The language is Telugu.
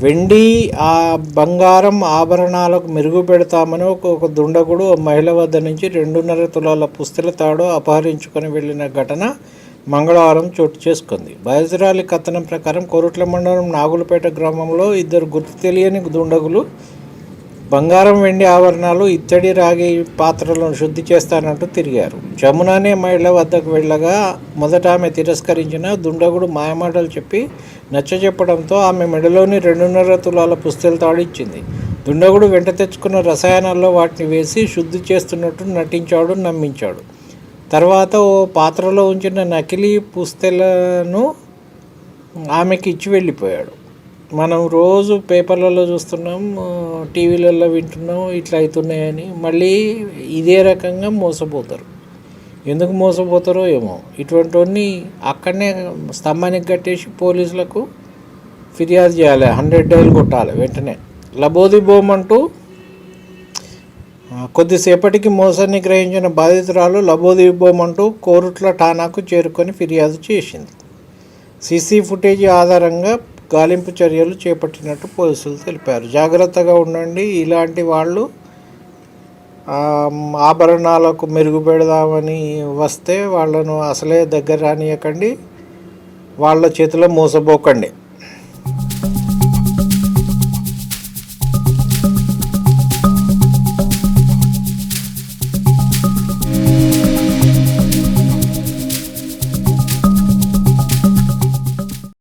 వెండి ఆ బంగారం ఆభరణాలకు మెరుగు పెడతామని ఒక దుండగుడు మహిళ వద్ద నుంచి 2.5 తులాల పుస్తెల తాడు అపహరించుకొని వెళ్లిన ఘటన మంగళవారం చోటు చేసుకుంది. బాధితురాలి కథనం ప్రకారం కోరుట్ల మండలం నాగులపేట గ్రామంలో ఇద్దరు గుర్తు తెలియని దుండగులు బంగారం వెండి ఆభరణాలు ఇత్తడి రాగి పాత్రలను శుద్ధి చేస్తానంటూ తిరిగారు. జమున అనే మహిళ వద్దకు వెళ్ళగా మొదట ఆమె తిరస్కరించిన దుండగుడు మాయమాటలు చెప్పి నచ్చజెప్పడంతో ఆమె మెడలోని 2.5 తులాల పుస్తెల తాడు ఇచ్చింది. దుండగుడు వెంట తెచ్చుకున్న రసాయనాల్లో వాటిని వేసి శుద్ధి చేస్తున్నట్టు నటించాడు, నమ్మించాడు. తర్వాత ఓ పాత్రలో ఉంచిన నకిలీ పుస్తెలను ఆమెకి ఇచ్చి వెళ్ళిపోయాడు. మనం రోజు పేపర్లలో చూస్తున్నాం, టీవీలలో వింటున్నాం ఇట్లా అవుతున్నాయని. మళ్ళీ ఇదే రకంగా మోసపోతారు. ఎందుకు మోసపోతారో ఏమో. ఇటువంటివన్నీ అక్కడనే స్తంభానికి కట్టేసి పోలీసులకు ఫిర్యాదు చేయాలి, 100 డైల్ కొట్టాలి వెంటనే. లబోదిబోమంటూ కొద్దిసేపటికి మోసాన్ని గ్రహించిన బాధితురాలు లబోదిబోమంటూ కోరుట్ల ఠాణాకు చేరుకొని ఫిర్యాదు చేసింది. సీసీ ఫుటేజీ ఆధారంగా గాలింపు చర్యలు చేపట్టినట్టు పోలీసులు తెలిపారు. జాగ్రత్తగా ఉండండి, ఇలాంటి వాళ్ళు ఆభరణాలకు మెరుగు పెడదామని వస్తే వాళ్ళను అసలే దగ్గర రానియకండి, వాళ్ళ చేతిలో మోసపోకండి.